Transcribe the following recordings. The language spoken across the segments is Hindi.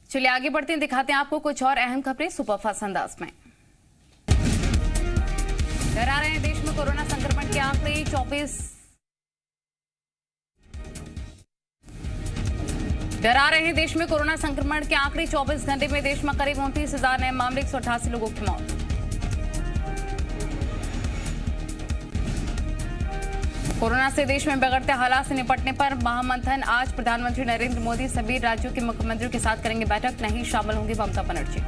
चलिए आगे बढ़ते हैं, दिखाते हैं आपको कुछ और अहम खबरें सुपरफास्ट अंदाज में। डरा रहे हैं देश में कोरोना संक्रमण के आंकड़े 24 डरा रहे हैं देश में कोरोना संक्रमण के आंकड़े 24 घंटे में देश में करीब 29,000 नए मामले, 188 लोगों की मौत। कोरोना से देश में बिगड़ते हालात से निपटने पर महामंथन। आज प्रधानमंत्री नरेंद्र मोदी सभी राज्यों के मुख्यमंत्रियों के साथ करेंगे बैठक, नहीं शामिल होंगी ममता बनर्जी।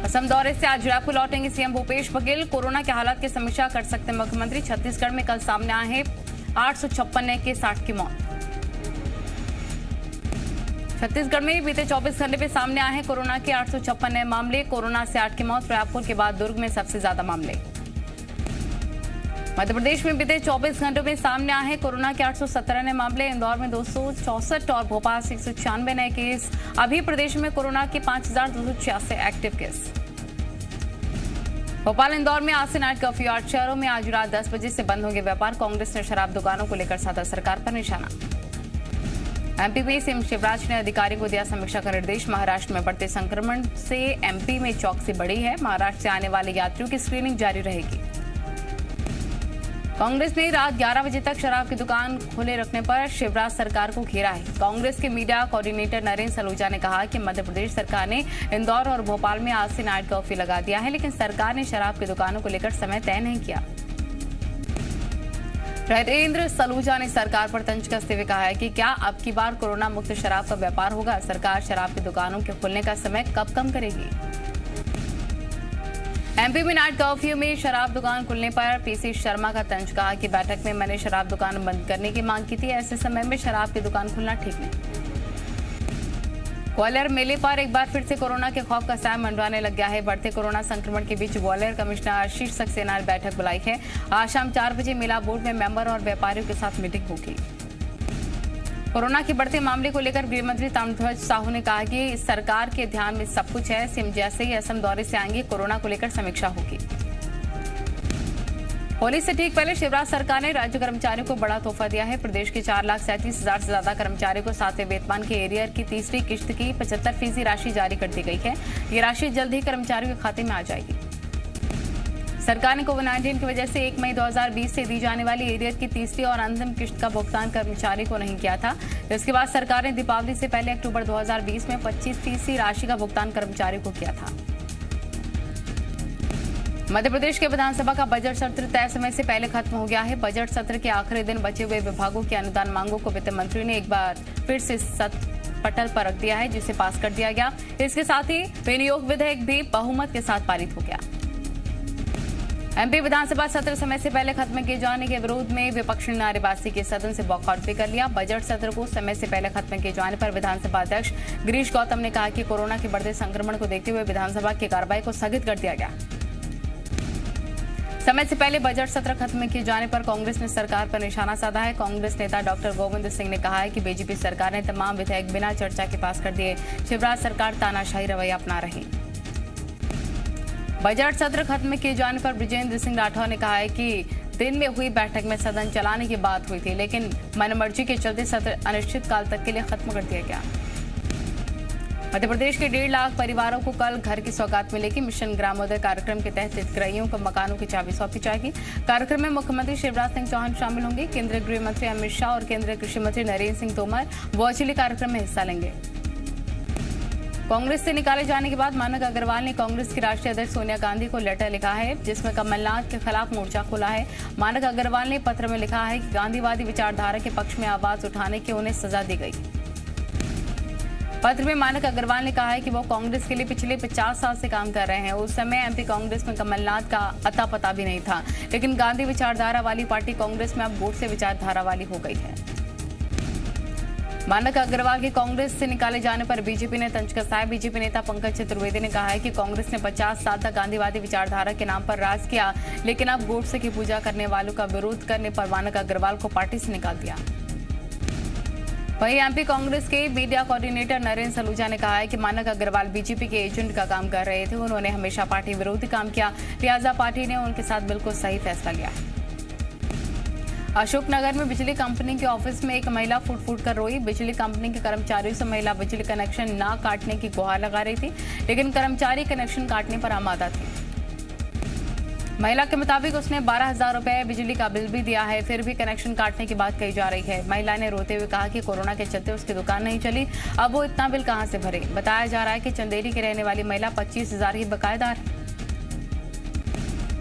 असम दौरे से आज रायपुर लौटेंगे सीएम भूपेश बघेल, कोरोना के हालात की समीक्षा कर सकते मुख्यमंत्री। छत्तीसगढ़ में कल सामने आए हैं 856 नए के 60 की मौत। छत्तीसगढ़ में बीते 24 घंटे में सामने आए हैं कोरोना के 856 नए मामले, कोरोना से 8 की मौत। रायपुर के बाद दुर्ग में सबसे ज्यादा मामले। मध्य प्रदेश में बीते 24 घंटों में सामने आए हैं कोरोना के 817 नए मामले, इंदौर में 264 और भोपाल से 196 नए केस। अभी प्रदेश में कोरोना के 5,286 एक्टिव केस। भोपाल इंदौर में आज से नाइट कर्फ्यू, 8 शहरों में आज रात 10 बजे से बंद होंगे व्यापार। कांग्रेस ने शराब दुकानों को लेकर साधा सरकार पर निशाना। एमपी में सीएम शिवराज ने अधिकारियों को दिया समीक्षा का निर्देश। महाराष्ट्र में बढ़ते संक्रमण से एमपी में चौकसी बढ़ी है, महाराष्ट्र से आने वाले यात्रियों की स्क्रीनिंग जारी रहेगी। कांग्रेस ने रात 11 बजे तक शराब की दुकान खुले रखने पर शिवराज सरकार को घेरा है। कांग्रेस के मीडिया कोऑर्डिनेटर नरेंद्र सलूजा ने कहा कि मध्य प्रदेश सरकार ने इंदौर और भोपाल में आज से नाइट कर्फ्यू लगा दिया है, लेकिन सरकार ने शराब की दुकानों को लेकर समय तय नहीं किया। नरेंद्र सलूजा ने सरकार पर तंज कसते हुए कहा है कि क्या अब की बार कोरोना मुक्त शराब का व्यापार होगा? सरकार शराब की दुकानों के खुलने का समय कब कम करेगी? एमपी में नाइट कर्फ्यू में शराब दुकान खुलने पर पीसी शर्मा का तंज, कहा कि बैठक में मैंने शराब दुकान बंद करने की मांग की थी, ऐसे समय में शराब की दुकान खुलना ठीक नहीं। ग्वालियर मेले पर एक बार फिर से कोरोना के खौफ का साया मंडराने लग गया है। बढ़ते कोरोना संक्रमण के बीच ग्वालियर कमिश्नर आशीष सक्सेना ने बैठक बुलाई है। आज शाम 4 बजे मेला बोर्ड में मेंबर और व्यापारियों के साथ मीटिंग होगी। कोरोना के बढ़ते मामले को लेकर गृह मंत्री ताम्रध्वज साहू ने कहा कि सरकार के ध्यान में सब कुछ है। सीएम जैसे ही असम दौरे से आएंगे, कोरोना को लेकर समीक्षा होगी। होली से ठीक पहले शिवराज सरकार ने राज्य कर्मचारियों को बड़ा तोहफा दिया है। प्रदेश के 4,37,000 से ज्यादा कर्मचारियों को 7वें वेतनमान के एरियर की तीसरी किश्त की 75% राशि जारी कर दी गई है। ये राशि जल्द ही कर्मचारियों के खाते में आ जाएगी। सरकार ने कोविड-19 की वजह से 1 मई 2020 से दी जाने वाली एरियर की तीसरी और अंतिम किश्त का भुगतान कर्मचारी को नहीं किया था। इसके बाद सरकार ने दीपावली से पहले अक्टूबर 2020 में 25% राशि का भुगतान कर्मचारी को किया था। मध्य प्रदेश के विधानसभा का बजट सत्र तय समय से पहले खत्म हो गया है। बजट सत्र के आखिरी दिन बचे हुए विभागों की अनुदान मांगों को वित्त मंत्री ने एक बार फिर से पटल पर रख दिया है, जिसे पास कर दिया गया। इसके साथ ही विनियोग विधेयक भी बहुमत के साथ पारित हो गया। एमपी विधानसभा सत्र समय से पहले खत्म किए जाने के विरोध में विपक्ष ने नारेबाजी के सदन से वॉकआउट भी कर लिया। बजट सत्र को समय से पहले खत्म किए जाने पर विधानसभा अध्यक्ष गिरीश गौतम ने कहा कि कोरोना के बढ़ते संक्रमण को देखते हुए विधानसभा की कार्रवाई को स्थगित कर दिया गया। समय से पहले बजट सत्र खत्म किए जाने पर कांग्रेस ने सरकार पर निशाना साधा है। कांग्रेस नेता डॉक्टर गोविंद सिंह ने कहा है कि बीजेपी सरकार ने तमाम विधेयक बिना चर्चा के पास कर दिए। शिवराज सरकार तानाशाही रवैया अपना रही। बजट सत्र खत्म किए जाने पर बृजेंद्र सिंह राठौर ने कहा है कि दिन में हुई बैठक में सदन चलाने की बात हुई थी, लेकिन मनमर्जी के चलते सत्र अनिश्चित काल तक के लिए खत्म कर दिया गया। मध्य प्रदेश के 1.5 लाख परिवारों को कल घर की सौगात मिलेगी। मिशन ग्रामोदय कार्यक्रम के तहत हितग्राहियों को मकानों की चाबी सौंपी जाएगी। कार्यक्रम में मुख्यमंत्री शिवराज सिंह चौहान शामिल होंगे। केंद्रीय गृह मंत्री अमित शाह और केंद्रीय कृषि मंत्री नरेंद्र सिंह तोमर वर्चुअली कार्यक्रम में हिस्सा लेंगे। कांग्रेस से निकाले जाने के बाद मानक अग्रवाल ने कांग्रेस की राष्ट्रीय अध्यक्ष सोनिया गांधी को लेटर लिखा है, जिसमें कमलनाथ के खिलाफ मोर्चा खोला है। मानक अग्रवाल ने पत्र में लिखा है कि गांधीवादी विचारधारा के पक्ष में आवाज उठाने की उन्हें सजा दी गई। पत्र में मानक अग्रवाल ने कहा है कि वो कांग्रेस के लिए पिछले 50 साल से काम कर रहे हैं। उस समय एमपी कांग्रेस में कमलनाथ का अता पता भी नहीं था, लेकिन गांधी विचारधारा वाली पार्टी कांग्रेस में अब गोडसे विचारधारा वाली हो गई है। मानक अग्रवाल के कांग्रेस से निकाले जाने पर बीजेपी ने तंज कसा है। बीजेपी नेता पंकज चतुर्वेदी ने कहा है कि कांग्रेस ने 50 साल तक गांधीवादी विचारधारा के नाम पर राज किया, लेकिन अब गोडसे की पूजा करने वालों का विरोध करने पर मानक अग्रवाल को पार्टी से निकाल दिया। वहीं एमपी कांग्रेस के मीडिया कोऑर्डिनेटर नरेंद्र सलूजा ने कहा है कि मानक अग्रवाल बीजेपी के एजेंट का काम कर रहे थे। उन्होंने हमेशा पार्टी विरोधी काम किया, लिहाजा पार्टी ने उनके साथ बिल्कुल सही फैसला लिया। अशोकनगर में बिजली कंपनी के ऑफिस में एक महिला फूट फूट कर रोई। बिजली कंपनी के कर्मचारियों से महिला बिजली कनेक्शन ना काटने की गुहार लगा रही थी, लेकिन कर्मचारी कनेक्शन काटने पर आमादा थे। महिला के मुताबिक उसने 12,000 रुपए बिजली का बिल भी दिया है, फिर भी कनेक्शन काटने की बात कही जा रही है। महिला ने रोते हुए कहा कि कोरोना के चलते उसकी दुकान नहीं चली, अब वो इतना बिल कहां से भरे। बताया जा रहा है कि चंदेरी की रहने वाली महिला 25,000 ही बकायेदार है।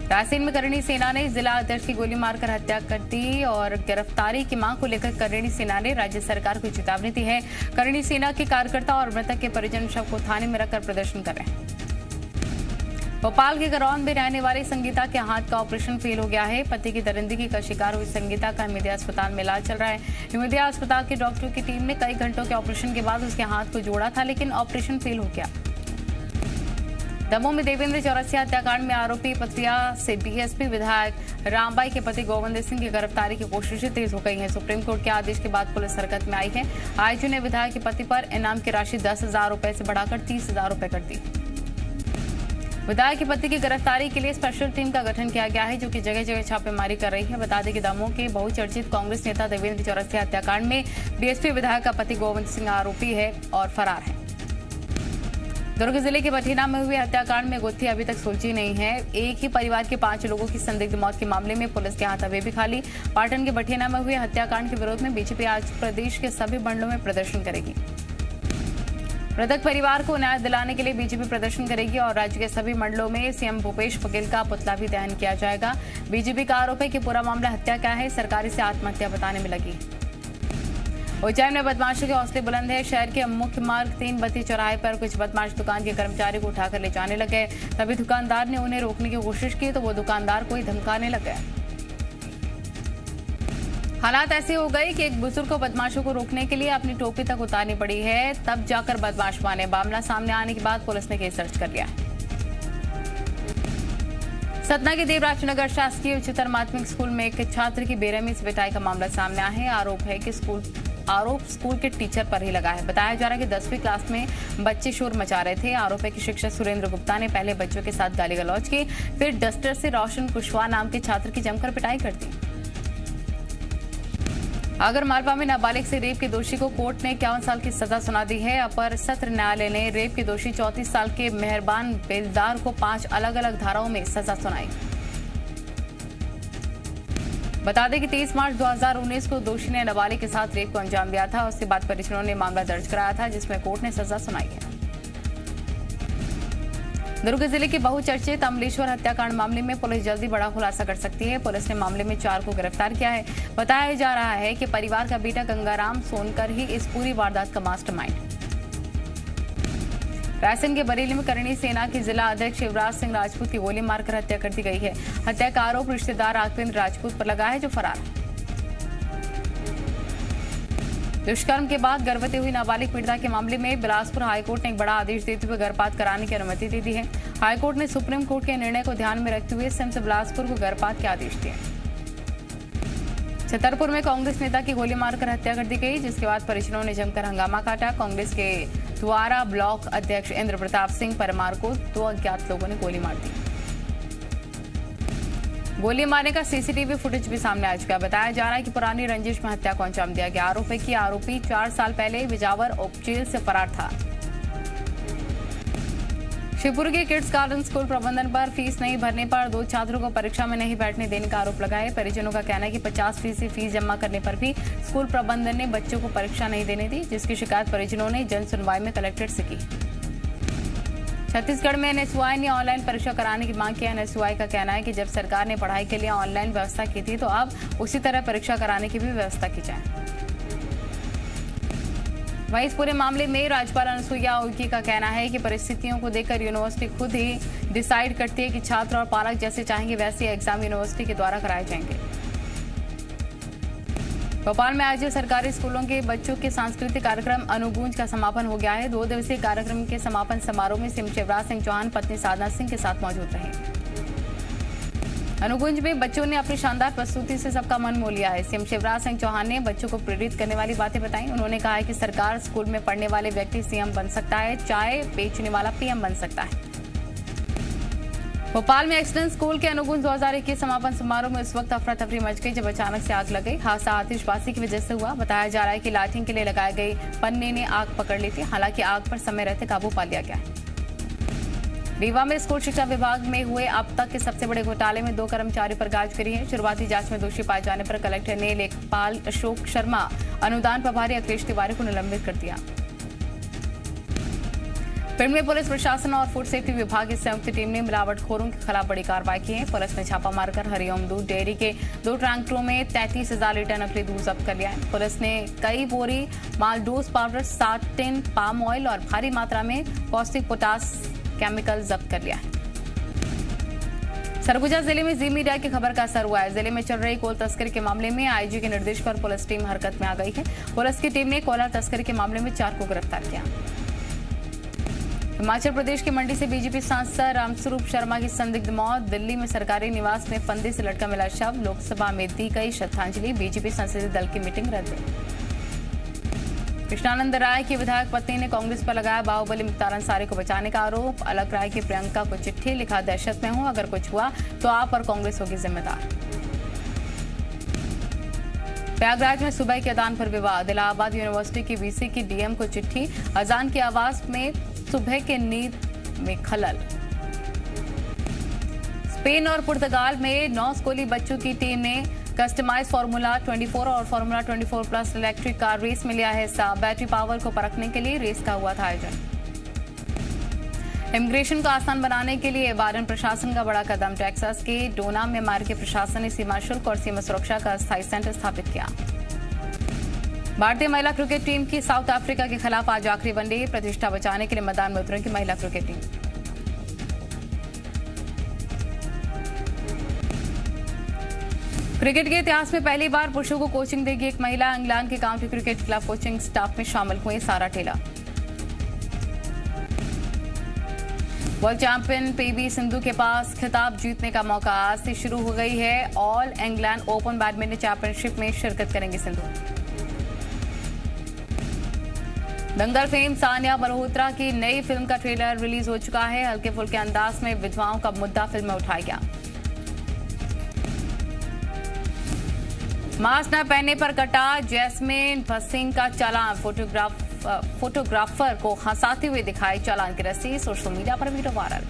रायसेन में करेणी सेना ने जिला अध्यक्ष की गोली मारकर हत्या कर दी और गिरफ्तारी की मांग को लेकर करेणी सेना ने राज्य सरकार को चेतावनी दी है। करेणी सेना के कार्यकर्ता और मृतक के परिजन शव को थाने में रखकर प्रदर्शन कर रहे हैं। भोपाल के गरौन में रहने वाली संगीता के हाथ का ऑपरेशन फेल हो गया है। पति की दरिंदगी का शिकार हुई संगीता का हिमदिया अस्पताल में इलाज चल रहा है। हिमदिया अस्पताल के डॉक्टरों की टीम ने कई घंटों के ऑपरेशन के बाद उसके हाथ को जोड़ा था, लेकिन ऑपरेशन फेल हो गया। दमोह में देवेंद्र चौरसिया हत्याकांड में आरोपी पथरिया से बीएसपी विधायक रामबाई के पति गोविंद सिंह की गिरफ्तारी की कोशिशें तेज हो गई हैं। सुप्रीम कोर्ट के आदेश के बाद पुलिस हरकत में आई है। आईजी ने विधायक के पति पर इनाम की राशि 10,000 रुपए से बढ़ाकर 30,000 रुपए कर दी। विधायक के पति की गिरफ्तारी के लिए स्पेशल टीम का गठन किया गया है, जो कि जगह जगह छापेमारी कर रही है। बता दें कि दमोह के बहुचर्चित कांग्रेस नेता देवेंद्र चौरसिया हत्याकांड में बीएसपी विधायक का पति गोविंद सिंह आरोपी है और फरार है। दुर्ग जिले के बठेना में हुए हत्याकांड में गुत्थी अभी तक सुलझी नहीं है। एक ही परिवार के 5 लोगों की संदिग्ध मौत के मामले में पुलिस के हाथ अभी भी खाली। पाटन के बठेना में हुए हत्याकांड के विरोध में बीजेपी आज प्रदेश के सभी मंडलों में प्रदर्शन करेगी। मृतक परिवार को न्याय दिलाने के लिए बीजेपी प्रदर्शन करेगी और राज्य के सभी मंडलों में सीएम भूपेश बघेल का पुतला भी दहन किया जाएगा। बीजेपी का आरोप है कि पूरा मामला हत्या का है, सरकार इसे आत्महत्या बताने में लगी। उज्जैन में बदमाशों के हौसले बुलंद है। शहर के मुख्य मार्ग 3 बत्ती चौराहे पर कुछ बदमाश दुकान के कर्मचारी को उठाकर ले जाने लगे। तभी दुकानदार ने उन्हें रोकने की कोशिश की तो वो दुकानदार को ही धमकाने लग गए। हालात ऐसे हो गए कि एक बुजुर्ग को बदमाशों को रोकने के लिए अपनी टोपी तक उतारनी पड़ी है, तब जाकर बदमाश माने। मामला सामने आने के बाद पुलिस ने केस दर्ज कर लिया। सतना के देवराजनगर शासकीय उच्चतर माध्यमिक स्कूल में एक छात्र की बेरहमी से पिटाई का मामला सामने आया है। आरोप स्कूल के टीचर पर ही लगा है। बताया जा रहा है कि 10वीं क्लास में बच्चे शोर मचा रहे थे। आरोप है कि शिक्षक सुरेंद्र गुप्ता ने पहले बच्चों के साथ गाली गलौज की, फिर डस्टर से रोशन कुशवाहा नाम के छात्र की जमकर पिटाई कर दी। आगर मालवा में नाबालिग से रेप के दोषी को कोर्ट ने 51 साल की सजा सुना दी है। अपर सत्र न्यायालय ने रेप के दोषी 34 साल के मेहरबान बेलदार को 5 अलग अलग धाराओं में सजा सुनाई। बता दें कि 23 मार्च 2019 को दोषी ने नाबालिग के साथ रेप को अंजाम दिया था। उसके बाद परिजनों ने मामला दर्ज कराया था, जिसमें कोर्ट ने सजा सुनाई है। दुर्ग जिले के बहुचर्चित अमलेश्वर हत्याकांड मामले में पुलिस जल्दी बड़ा खुलासा कर सकती है। पुलिस ने मामले में 4 को गिरफ्तार किया है। बताया जा रहा है कि परिवार का बेटा गंगाराम सोनकर ही इस पूरी वारदात का मास्टरमाइंड। रायसेन के बरेली में करेणी सेना के जिला अध्यक्ष शिवराज सिंह राजपूत की गोली मारकर हत्या कर दी गई है। हत्या का आरोप रिश्तेदार राघवेंद्र राजपूत पर लगा है, जो फरार है। दुष्कर्म के बाद गर्भवती हुई नाबालिग पीड़िता के मामले में बिलासपुर हाईकोर्ट ने एक बड़ा आदेश देते हुए गर्भपात कराने की अनुमति दे दी है। हाईकोर्ट ने सुप्रीम कोर्ट के निर्णय को ध्यान में रखते हुए सिम्स बिलासपुर को गर्भपात के आदेश दिए। छतरपुर में कांग्रेस नेता की गोली मारकर हत्या कर दी गई, जिसके बाद परिजनों ने जमकर हंगामा काटा। कांग्रेस के द्वारा ब्लॉक अध्यक्ष इंद्र प्रताप सिंह परमार को 2 अज्ञात लोगों ने गोली मार दी। गोली मारने का सीसीटीवी फुटेज भी सामने आ चुका है। बताया जा रहा है कि पुरानी रंजिश में हत्या को अंजाम दिया गया। आरोप है कि आरोपी 4 साल पहले बिजावर उपजेल से फरार था। शिवपुर के किड्स गार्डन स्कूल प्रबंधन पर फीस नहीं भरने पर 2 छात्रों को परीक्षा में नहीं बैठने देने का आरोप लगा है। परिजनों का कहना है कि 50% फीस जमा करने पर भी स्कूल प्रबंधन ने बच्चों को परीक्षा नहीं देने दी, जिसकी शिकायत परिजनों ने जन सुनवाई में कलेक्ट्रेट से की। छत्तीसगढ़ में एनएसयूआई ने ऑनलाइन परीक्षा कराने की मांग की। एनएसयूआई का कहना है कि जब सरकार ने पढ़ाई के लिए ऑनलाइन व्यवस्था की थी, तो अब उसी तरह परीक्षा कराने की भी व्यवस्था की जाए। वहीं इस पूरे मामले में राज्यपाल अनुसुईया उइके का कहना है कि परिस्थितियों को देखकर यूनिवर्सिटी खुद ही डिसाइड करती है कि छात्र और पालक जैसे चाहेंगे वैसे एग्जाम यूनिवर्सिटी के द्वारा कराए जाएंगे। भोपाल में आज सरकारी स्कूलों के बच्चों के सांस्कृतिक कार्यक्रम अनुगूंज का समापन हो गया है। 2 दिवसीय कार्यक्रम के समापन समारोह में सीएम शिवराज सिंह चौहान पत्नी साधना सिंह के साथ मौजूद रहे। अनुगूंज में बच्चों ने अपनी शानदार प्रस्तुति से सबका मन मोह लिया है। सीएम शिवराज सिंह चौहान ने बच्चों को प्रेरित करने वाली बातें बताई। उन्होंने कहा है कि सरकार स्कूल में पढ़ने वाले व्यक्ति सीएम बन सकता है, चाय बेचने वाला पीएम बन सकता है। भोपाल में एक्सीलेंस स्कूल के अनुगुण 2021 समापन समारोह में उस वक्त अफरा तफरी मच गई जब अचानक से आग लग गई। हादसा आतिशबाजी की वजह से हुआ। बताया जा रहा है कि लाइटिंग के लिए लगाई गई पन्ने ने आग पकड़ ली थी। हालांकि आग पर समय रहते काबू पा लिया गया है। रीवा में स्कूल शिक्षा विभाग में हुए अब तक के सबसे बड़े घोटाले में 2 कर्मचारी पर गाज गिरी है। शुरुआती जांच में दोषी पाए जाने पर कलेक्टर ने लेखपाल अशोक शर्मा, अनुदान प्रभारी अखिलेश तिवारी को निलंबित कर दिया। भिंड में पुलिस प्रशासन और फूड सेफ्टी विभाग की संयुक्त टीम ने मिलावटखोरों के खिलाफ बड़ी कार्रवाई की है। पुलिस ने छापा मारकर हरिओम दूध डेयरी के 2 टैंकरों में 33,000 लीटर नकली दूध जब्त कर लिया है। पुलिस ने कई बोरी मालडोज पाउडर, 60 टिन पाम ऑयल और भारी मात्रा में कॉस्टिक पोटास केमिकल जब्त कर लिया है। सरगुजा जिले में जी मीडिया की खबर का असर हुआ है। जिले में चल रही कोल तस्करी के मामले में आईजी के निर्देश पर पुलिस टीम हरकत में आ गई है। पुलिस की टीम ने कोयला तस्करी के मामले में 4 को गिरफ्तार किया। हिमाचल प्रदेश की मंडी से बीजेपी सांसद रामस्वरूप शर्मा की संदिग्ध मौत। दिल्ली में सरकारी निवास में फंदे से लटका मिला शव। लोकसभा में दी गई श्रद्धांजलि। बीजेपी संसदीय दल की मीटिंग रद्द। कृष्णानंद राय की विधायक पत्नी ने कांग्रेस पर लगाया बाहुबली मुख्तार अंसारी को बचाने का आरोप। अलग राय की प्रियंका को चिट्ठी लिखा, दहशत में हूं, अगर कुछ हुआ तो आप और कांग्रेस होगी जिम्मेदार। प्रयागराज में सुबह के अजान पर विवाद। इलाहाबाद यूनिवर्सिटी की वीसी की डीएम को चिट्ठी। अजान की आवाज में सुबह के नींद में खलल। स्पेन और पुर्तगाल में 9 स्कूली बच्चों की टीम ने कस्टमाइज फार्मूला 24 और formula 24 plus electric car race में लिया हिस्सा। बैटरी पावर को परखने के लिए रेस का हुआ था आयोजन। इमिग्रेशन को आसान बनाने के लिए बाइडेन प्रशासन का बड़ा कदम। टेक्सास के डोना में अमेरिकी प्रशासन ने सीमा शुल्क और सीमा सुरक्षा का अस्थायी सेंटर स्थापित किया। भारतीय महिला क्रिकेट टीम की साउथ अफ्रीका के खिलाफ आज आखिरी वनडे। प्रतिष्ठा बचाने के लिए मैदान में उतरेगी महिला क्रिकेट टीम। क्रिकेट के इतिहास में पहली बार पुरुषों को कोचिंग देगी एक महिला। इंग्लैंड के county cricket club coaching staff में शामिल हुए Sarah Taylor. World champion PV Sindhu के पास खिताब जीतने का मौका। आज से शुरू हो गई है all England open badminton championship में शिरकत करेंगे सिंधु। दंगल फेम सानिया मल्होत्रा की नई फिल्म का ट्रेलर रिलीज हो चुका है। हल्के फुल्के अंदाज में विधवाओं का मुद्दा फिल्म में उठाया गया। मास्क न पहनने पर कटा जैस्मिन भसीन का चालान। फोटोग्राफर को हंसाते हुए दिखाई चालान की रसीद। सोशल मीडिया पर वीडियो वायरल।